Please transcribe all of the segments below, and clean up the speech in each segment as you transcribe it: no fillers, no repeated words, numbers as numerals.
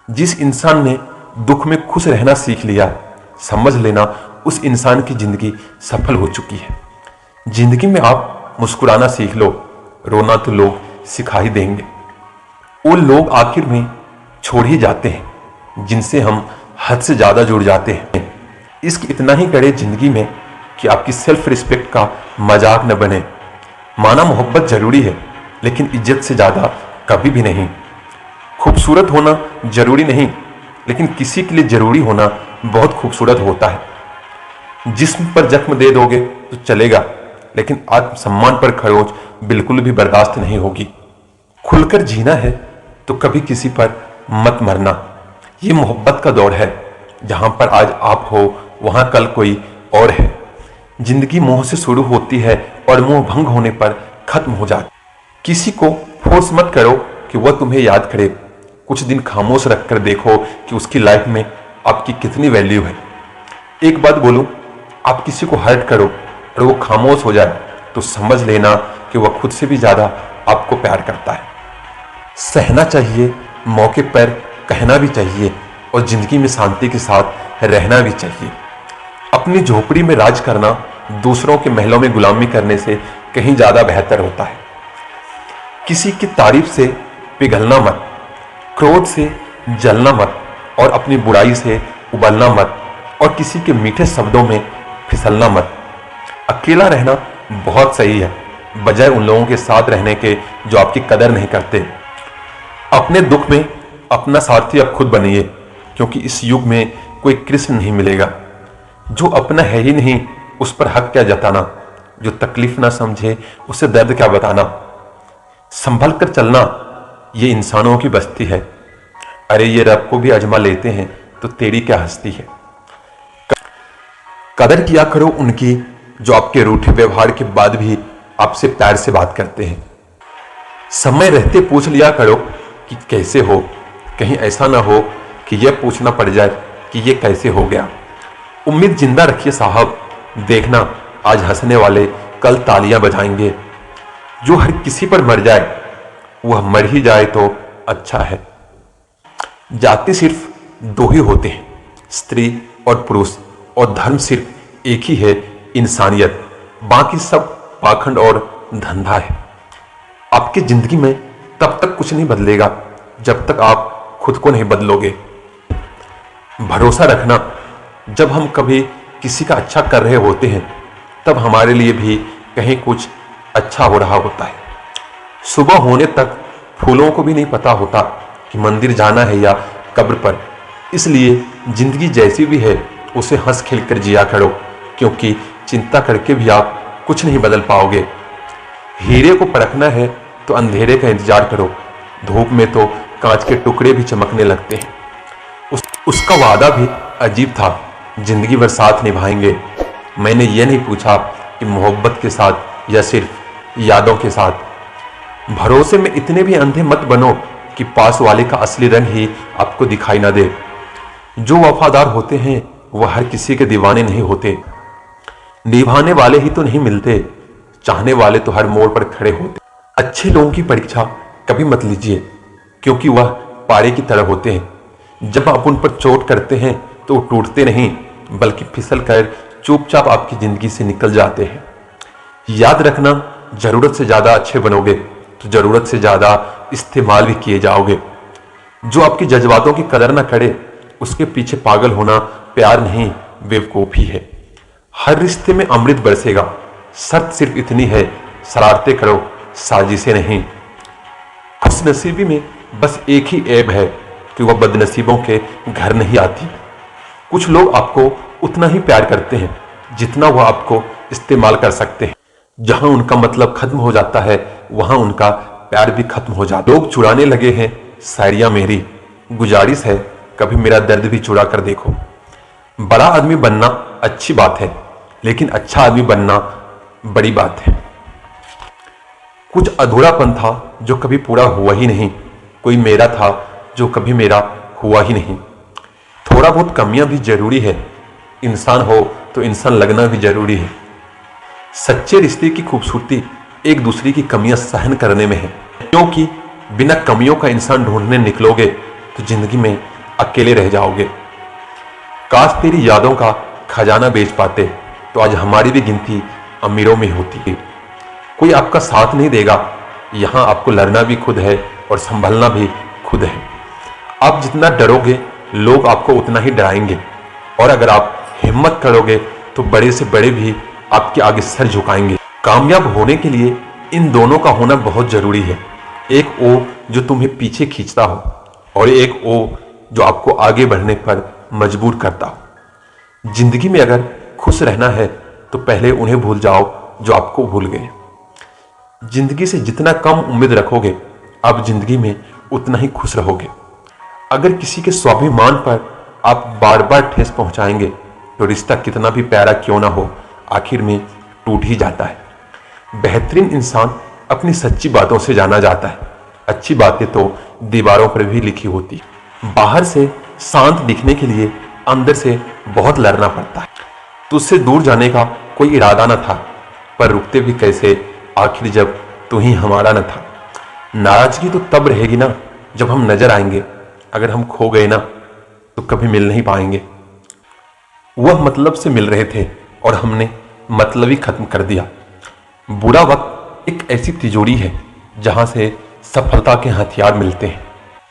जिस इंसान ने दुख में खुश रहना सीख लिया, समझ लेना उस इंसान की जिंदगी सफल हो चुकी है। जिंदगी में आप मुस्कुराना सीख लो, रोना तो लोग सिखा ही देंगे। वो लोग आखिर में छोड़ ही जाते हैं जिनसे हम हद से ज्यादा जुड़ जाते हैं। इश्क इतना ही करे जिंदगी में कि आपकी सेल्फ रिस्पेक्ट का मजाक न बने। माना मोहब्बत जरूरी है, लेकिन इज्जत से ज्यादा कभी भी नहीं। खूबसूरत होना जरूरी नहीं, लेकिन किसी के लिए जरूरी होना बहुत खूबसूरत होता है। जिस्म पर जख्म दे दोगे तो चलेगा, लेकिन आत्मसम्मान पर खरोंच बिल्कुल भी बर्दाश्त नहीं होगी। खुलकर जीना है तो कभी किसी पर मत मरना। ये मोहब्बत का दौर है, जहां पर आज आप हो वहां कल कोई और है। जिंदगी मोह से शुरू होती है और मोह भंग होने पर खत्म हो जाती। किसी को फोर्स मत करो कि वह तुम्हें याद करे। कुछ दिन खामोश रखकर देखो कि उसकी लाइफ में आपकी कितनी वैल्यू है। एक बात बोलूं, आप किसी को हर्ट करो और वो खामोश हो जाए तो समझ लेना कि वह खुद से भी ज्यादा आपको प्यार करता है। सहना चाहिए, मौके पर कहना भी चाहिए और जिंदगी में शांति के साथ रहना भी चाहिए। अपनी झोपड़ी में राज करना दूसरों के महलों में गुलामी करने से कहीं ज्यादा बेहतर होता है। किसी की तारीफ से पिघलना मत, क्रोध से जलना मत और अपनी बुराई से उबलना मत और किसी के मीठे शब्दों में फिसलना मत। अकेला रहना बहुत सही है, बजाय उन लोगों के साथ रहने के जो आपकी कदर नहीं करते। अपने दुख में अपना साथी अब खुद बनिए, क्योंकि इस युग में कोई कृष्ण नहीं मिलेगा। जो अपना है ही नहीं उस पर हक क्या जताना। जो तकलीफ ना समझे उसे दर्द क्या बताना। संभल कर चलना ये इंसानों की बस्ती है। अरे ये रब को भी अजमा लेते हैं तो तेरी क्या हस्ती है। कदर किया करो उनकी जो आपके रूठे व्यवहार के बाद भी आपसे प्यार से बात करते हैं। समय रहते पूछ लिया करो कि कैसे हो, कहीं ऐसा ना हो कि यह पूछना पड़ जाए कि यह कैसे हो गया। उम्मीद जिंदा रखिए साहब, देखना आज हंसने वाले कल तालियां बजाएंगे। जो हर किसी पर मर जाए वह मर ही जाए तो अच्छा है। जाति सिर्फ दो ही होते हैं, स्त्री और पुरुष, और धर्म सिर्फ एक ही है, इंसानियत। बाकी सब पाखंड और धंधा है। आपकी जिंदगी में तब तक कुछ नहीं बदलेगा जब तक आप खुद को नहीं बदलोगे। भरोसा रखना, जब हम कभी किसी का अच्छा कर रहे होते हैं तब हमारे लिए भी कहीं कुछ अच्छा हो रहा होता है। सुबह होने तक फूलों को भी नहीं पता होता कि मंदिर जाना है या कब्र पर। इसलिए जिंदगी जैसी भी है उसे हंस खेल कर जिया करो, क्योंकि चिंता करके भी आप कुछ नहीं बदल पाओगे। हीरे को परखना है तो अंधेरे का इंतजार करो। धूप में तो कांच के टुकड़े भी चमकने लगते हैं। उसका वादा भी अजीब था, जिंदगी भर साथ निभाएंगे। मैंने ये नहीं पूछा कि मोहब्बत के साथ या सिर्फ यादों के साथ। भरोसे में इतने भी अंधे मत बनो कि पास वाले का असली रंग ही आपको दिखाई ना दे। जो वफादार होते हैं वह हर किसी के दीवाने नहीं होते। निभाने वाले ही तो नहीं मिलते, चाहने वाले तो हर मोड़ पर खड़े होते। अच्छे लोगों की परीक्षा कभी मत लीजिए, क्योंकि वह पारे की तरह होते हैं। जब आप उन पर चोट करते हैं तो वो टूटते नहीं, बल्कि फिसल कर चुपचाप आपकी जिंदगी से निकल जाते हैं। याद रखना, जरूरत से ज्यादा अच्छे बनोगे तो जरूरत से ज्यादा इस्तेमाल भी किए जाओगे। जो आपकी जज्बातों की कदर ना करे उसके पीछे पागल होना प्यार नहीं, बेवकूफी है। हर रिश्ते में अमृत बरसेगा, शर्त सिर्फ इतनी है, शरारतें करो, साजिशें नहीं। खुशनसीबी में बस एक ही ऐब है कि वह बदनसीबों के घर नहीं आती। कुछ लोग आपको उतना ही प्यार करते हैं जितना वह आपको इस्तेमाल कर सकते हैं। जहां उनका मतलब खत्म हो जाता है वहां उनका प्यार भी खत्म हो जाता है। लोग चुराने लगे हैं शायरियां मेरी, गुजारिश है कभी मेरा दर्द भी चुरा कर देखो। बड़ा आदमी बनना अच्छी बात है, लेकिन अच्छा आदमी बनना बड़ी बात है। कुछ अधूरापन था जो कभी पूरा हुआ ही नहीं, कोई मेरा था जो कभी मेरा हुआ ही नहीं। थोड़ा बहुत कमियां भी जरूरी है, इंसान हो तो इंसान लगना भी जरूरी है। सच्चे रिश्ते की खूबसूरती एक दूसरे की कमियां सहन करने में है, क्योंकि बिना कमियों का इंसान ढूंढने निकलोगे तो जिंदगी में अकेले रह जाओगे। काश तेरी यादों का खजाना बेच पाते तो आज हमारी भी गिनती अमीरों में होती। कोई आपका साथ नहीं देगा, यहां आपको लड़ना भी खुद है और संभलना भी खुद है। आप जितना डरोगे लोग आपको उतना ही डराएंगे, और अगर आप हिम्मत करोगे तो बड़े से बड़े भी आपके आगे सर झुकाएंगे। कामयाब होने के लिए इन दोनों का होना बहुत जरूरी है। एक ओ जो तुम्हें पीछे खींचता हो और एक ओ जो आपको आगे बढ़ने पर मजबूर करता हो। जिंदगी में अगर खुश रहना है तो पहले उन्हें भूल जाओ जो आपको भूल गए। जिंदगी से जितना कम उम्मीद रखोगे आप जिंदगी में उतना ही खुश रहोगे। अगर किसी के स्वाभिमान पर आप बार बार ठेस पहुंचाएंगे तो रिश्ता कितना भी प्यारा क्यों ना हो आखिर में टूट ही जाता है। बेहतरीन इंसान अपनी सच्ची बातों से जाना जाता है। अच्छी बातें तो दीवारों पर भी लिखी होती। बाहर से शांत दिखने के लिए अंदर से बहुत लड़ना पड़ता है। तुझसे दूर जाने का कोई इरादा न था, पर रुकते भी कैसे आखिर जब तू ही हमारा न था। नाराजगी तो तब रहेगी ना जब हम नजर आएंगे, अगर हम खो गए ना तो कभी मिल नहीं पाएंगे। वह मतलब से मिल रहे थे और हमने मतलब ही खत्म कर दिया। बुरा वक्त एक ऐसी तिजोरी है जहां से सफलता के हथियार मिलते हैं।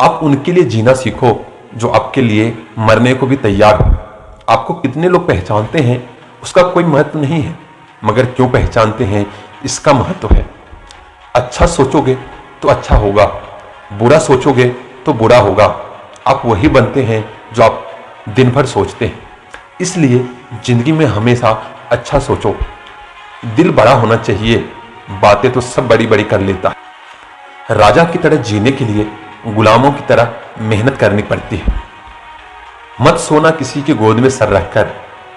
आप उनके लिए जीना सीखो जो आपके लिए मरने को भी तैयार हो। आपको कितने लोग पहचानते हैं उसका कोई महत्व नहीं है, मगर क्यों पहचानते हैं इसका महत्व है। अच्छा सोचोगे तो अच्छा होगा, बुरा सोचोगे तो बुरा होगा। आप वही बनते हैं जो आप दिन भर सोचते हैं। इसलिए जिंदगी में हमेशा अच्छा सोचो। दिल बड़ा होना चाहिए, बातें तो सब बड़ी बड़ी कर लेता है। राजा की तरह जीने के लिए गुलामों की तरह मेहनत करनी पड़ती है। मत सोना किसी की गोद में सर रखकर,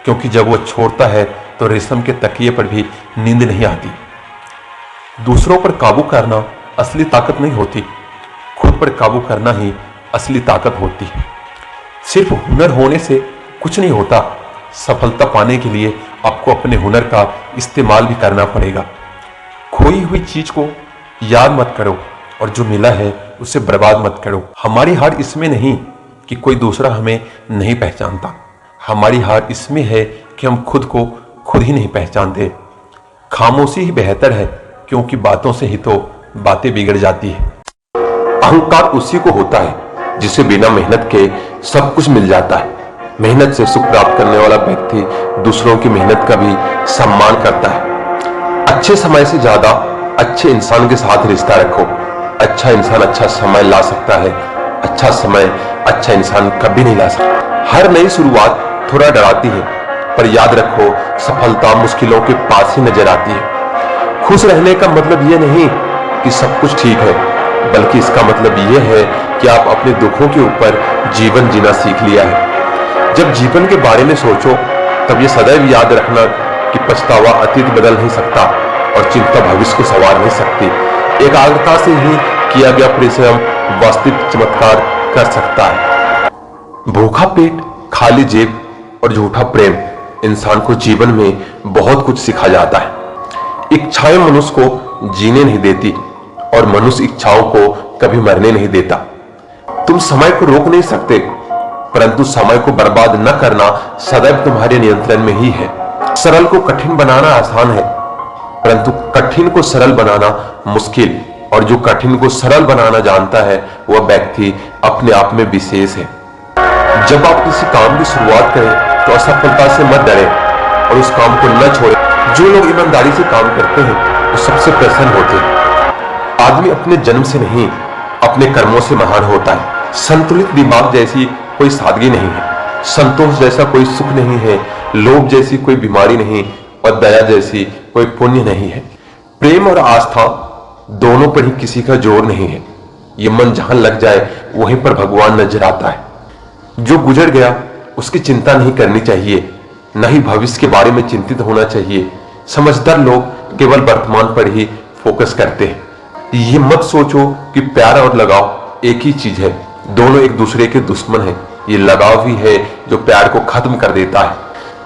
क्योंकि जब वो छोड़ता है तो रेशम के तकिए पर भी नींद नहीं आती। दूसरों पर काबू करना असली ताकत नहीं होती, खुद पर काबू करना ही असली ताकत होती है। सिर्फ हुनर होने से कुछ नहीं होता, सफलता पाने के लिए आपको अपने हुनर का इस्तेमाल भी करना पड़ेगा। खोई हुई चीज को याद मत करो और जो मिला है उसे बर्बाद मत करो। हमारी हार इसमें नहीं कि कोई दूसरा हमें नहीं पहचानता, हमारी हार इसमें है कि हम खुद को खुद ही नहीं पहचानते। खामोशी ही बेहतर है, क्योंकि बातों से ही तो बातें बिगड़ जाती है। अहंकार उसी को होता है जिसे बिना मेहनत के सब कुछ मिल जाता है। मेहनत से सुख प्राप्त करने वाला व्यक्ति दूसरों की मेहनत का भी सम्मान करता है। अच्छे समय से ज्यादा अच्छे इंसान के साथ रिश्ता रखो। अच्छा इंसान अच्छा समय ला सकता है, अच्छा समय अच्छा इंसान कभी नहीं ला सकता। हर नई शुरुआत थोड़ा डराती है, पर याद रखो सफलता मुश्किलों के पास ही नजर आती है। खुश रहने का मतलब यह नहीं कि सब कुछ ठीक है, बल्कि इसका मतलब यह है कि आप अपने दुखों के ऊपर जीवन जीना सीख लिया है। जब जीवन के बारे में सोचो तब यह सदैव याद रखना कि पछतावा अतीत बदल नहीं सकता और चिंता भविष्य को संवार नहीं सकती। एकाग्रता से ही किया गया परिश्रम वास्तविक चमत्कार कर सकता है। भूखा पेट, खाली जेब और झूठा प्रेम इंसान को जीवन में बहुत कुछ सिखा जाता है। इच्छाएं मनुष्य को जीने नहीं देती और मनुष्य इच्छाओं को कभी मरने नहीं देता। तुम समय को रोक नहीं सकते, परंतु समय को बर्बाद न करना सदैव तुम्हारे नियंत्रण में ही है। सरल को कठिन बनाना आसान है, परंतु कठिन को सरल बनाना मुश्किल, और जो कठिन को सरल बनाना जानता है वह व्यक्ति अपने आप में विशेष है। जब आप किसी काम की शुरुआत करें तो असफलता से मत डरें और उस काम को न छोड़ें। जो लोग ईमानदारी से काम करते हैं वो सबसे प्रसन्न होते हैं। आदमी अपने जन्म से नहीं अपने कर्मों से महान होता है। संतुलित दिमाग जैसी कोई सादगी नहीं है, संतोष जैसा कोई सुख नहीं है, लोभ जैसी कोई बीमारी नहीं और दया जैसी कोई पुण्य नहीं है। प्रेम और आस्था दोनों पर ही किसी का जोर नहीं है। ये मन जहां लग जाए वहीं पर भगवान नजर आता है। जो गुजर गया उसकी चिंता नहीं करनी चाहिए, न ही भविष्य के बारे में चिंतित होना चाहिए। समझदार लोग केवल वर्तमान पर ही फोकस करते हैं। ये मत सोचो कि प्यार और लगाव एक ही चीज है, दोनों एक दूसरे के दुश्मन हैं। ये लगाव ही है जो प्यार को खत्म कर देता है।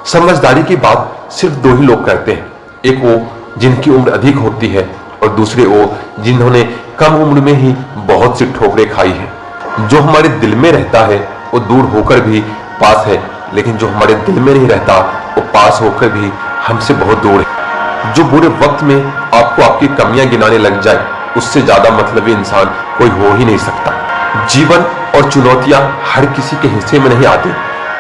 समझदारी की बात सिर्फ दो ही लोग करते हैं, एक वो जिनकी उम्र अधिक होती है और दूसरे वो जिन्होंने कम उम्र में ही बहुत सी ठोकरें खाई है। जो हमारे दिल में रहता है वो दूर होकर भी पास है, लेकिन जो हमारे दिल में नहीं रहता वो पास होकर भी हमसे बहुत दूर है। जो बुरे वक्त में आपको आपकी कमियां गिनाने लग जाए, उससे ज्यादा मतलबी इंसान कोई हो ही नहीं सकता। जीवन और चुनौतियां हर किसी के हिस्से में नहीं आती,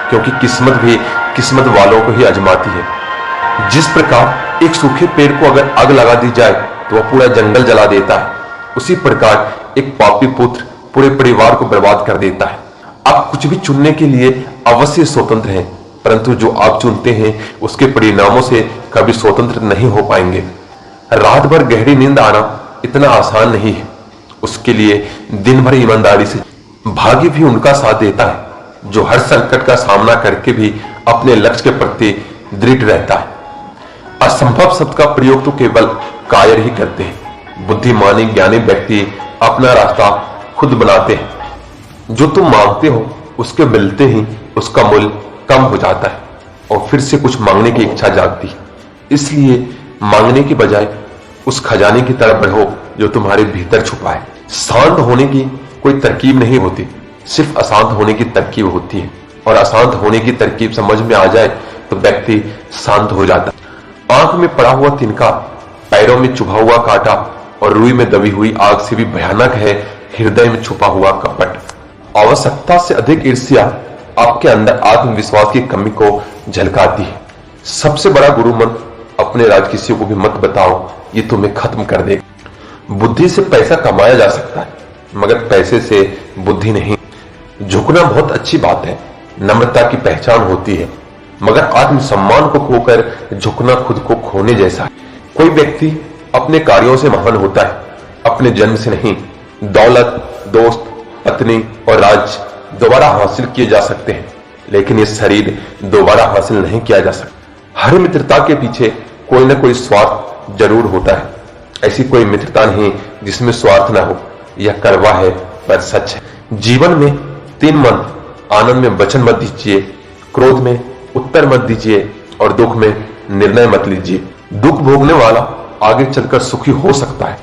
क्योंकि किस्मत भी किस्मत वालों को ही आजमाती है। जिस प्रकार एक सूखे पेड़ को अगर आग लगा दी जाए तो वह पूरा जंगल जला देता है, उसी प्रकार एक पापी पुत्र पूरे परिवार को बर्बाद कर देता है। आप कुछ भी चुनने के लिए अवश्य स्वतंत्र हैं, परंतु जो आप चुनते हैं उसके परिणामों से कभी स्वतंत्र नहीं हो पाएंगे। रात भर गहरी नींद आना इतना आसान नहीं है, उसके लिए दिन भर ईमानदारी से भाग्य भी उनका साथ देता है जो हर संकट का सामना करके भी अपने लक्ष्य के प्रति दृढ़ रहता है। असंभव शब्द का प्रयोग तो केवल कायर ही करते हैं। बुद्धिमानी ज्ञानी व्यक्ति अपना रास्ता खुद बनाते हैं। जो तुम मांगते हो उसके मिलते ही उसका मूल्य कम हो जाता है और फिर से कुछ मांगने की इच्छा जागती है। इसलिए मांगने की बजाय उस खजाने की तरफ बढ़ो जो तुम्हारे भीतर छुपा है। शांत होने की कोई तरकीब नहीं होती, सिर्फ अशांत होने की तरकीब होती है, और अशांत होने की तरकीब समझ में आ जाए तो व्यक्ति शांत हो जाता है। आंख में पड़ा हुआ तिनका, पैरों में चुभा हुआ कांटा और रुई में दबी हुई आग से भी भयानक है हृदय में छुपा हुआ कपट। आवश्यकता से अधिक ईर्ष्या आपके अंदर आत्मविश्वास की कमी को झलकाती है। सबसे बड़ा गुरु मंत्र अपने राज किसी को भी मत बताओ, ये तुम्हें खत्म कर देगा। बुद्धि से पैसा कमाया जा सकता है, मगर पैसे से बुद्धि नहीं। झुकना बहुत अच्छी बात है, नम्रता की पहचान होती है, मगर आत्मसम्मान को खोकर झुकना खुद को खोने जैसा है। कोई व्यक्ति अपने कार्यों से महान होता है, अपने जन्म से नहीं। दौलत, दोस्त, पत्नी और राज दोबारा हासिल किए जा सकते हैं, लेकिन ये शरीर दोबारा हासिल नहीं किया जा सकता। हर मित्रता के पीछे कोई ना कोई स्वार्थ जरूर होता है। ऐसी कोई मित्रता नहीं जिसमें स्वार्थ ना हो। यह कड़वा है पर सच है। जीवन में 3 मंत्र: आनंद में वचन मत दीजिए, क्रोध में उत्तर मत दीजिए और दुख में निर्णय मत लीजिए। दुख भोगने वाला आगे चलकर सुखी हो सकता है,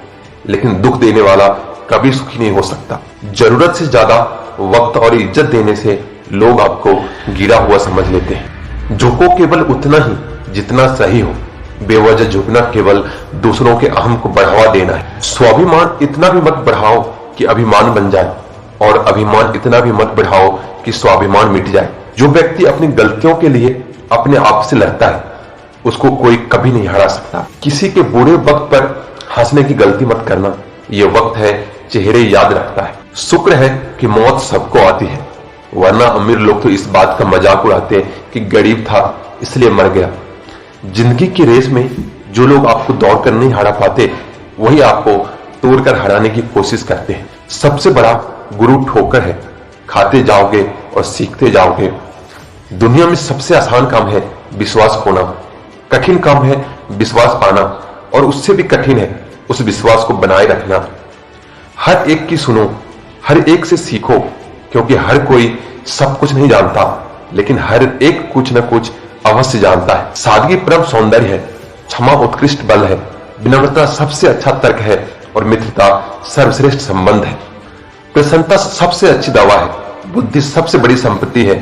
लेकिन दुख देने वाला कभी सुखी नहीं हो सकता। जरूरत से ज्यादा वक्त और इज्जत देने से लोग आपको गिरा हुआ समझ लेते हैं। झुको केवल उतना ही जितना सही हो। बेवजह झुकना केवल दूसरों के अहम को बढ़ावा देना है। स्वाभिमान इतना भी मत बढ़ाओ कि अभिमान बन जाए, और अभिमान इतना भी मत बढ़ाओ कि स्वाभिमान मिट जाए। जो व्यक्ति अपनी गलतियों के लिए अपने आप से लड़ता है, उसको कोई कभी नहीं हरा सकता। किसी के बुरे वक्त पर हंसने की गलती मत करना। यह वक्त है चेहरे याद रखता है। शुक्र है कि मौत सबको आती है, वरना अमीर लोग तो इस बात का मजाक उड़ाते कि गरीब था इसलिए मर गया। जिंदगी की रेस में जो लोग आपको दौड़कर नहीं हरा पाते, वही आपको तोड़कर हराने की कोशिश करते हैं। सबसे बड़ा गुरु ठोकर है। खाते जाओगे और सीखते जाओगे। दुनिया में सबसे आसान काम है विश्वास खोना, कठिन काम है विश्वास पाना, और उससे भी कठिन है उस विश्वास को बनाए रखना। हर एक की सुनो, हर एक से सीखो, क्योंकि हर कोई सब कुछ नहीं जानता, लेकिन हर एक कुछ न कुछ अवश्य जानता है। सादगी परम सौंदर्य है, क्षमा उत्कृष्ट बल है, विनम्रता सबसे अच्छा तर्क है और मित्रता सर्वश्रेष्ठ संबंध है। प्रसन्नता सबसे अच्छी दवा है, बुद्धि सबसे बड़ी संपत्ति है,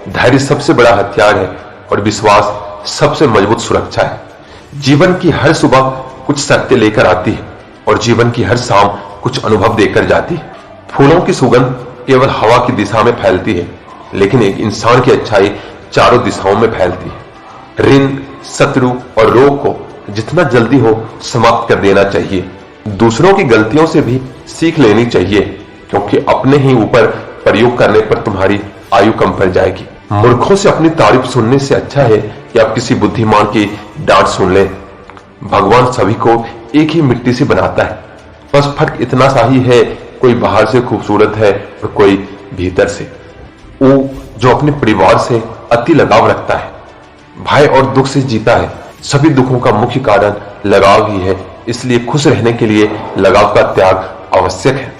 धैर्य सबसे बड़ा हथियार है और विश्वास सबसे मजबूत सुरक्षा है। जीवन की हर सुबह कुछ सत्य लेकर आती है और जीवन की हर शाम कुछ अनुभव देकर जाती है। फूलों की सुगंध केवल हवा की दिशा में फैलती है, लेकिन एक इंसान की अच्छाई चारों दिशाओं में फैलती है। ऋण, शत्रु और रोग को जितना जल्दी हो समाप्त कर देना चाहिए। दूसरों की गलतियों से भी सीख लेनी चाहिए, क्योंकि अपने ही ऊपर प्रयोग करने पर तुम्हारी आयु कम पड़ जाएगी। मूर्खों से अपनी तारीफ सुनने से अच्छा है कि आप किसी बुद्धिमान की डांट सुन लें। भगवान सभी को एक ही मिट्टी से बनाता है, बस फर्क इतना सा ही है, कोई बाहर से खूबसूरत है और कोई भीतर से। वो जो अपने परिवार से अति लगाव रखता है, भय और दुख से जीता है। सभी दुखों का मुख्य कारण लगाव ही है, इसलिए खुश रहने के लिए लगाव का त्याग आवश्यक है।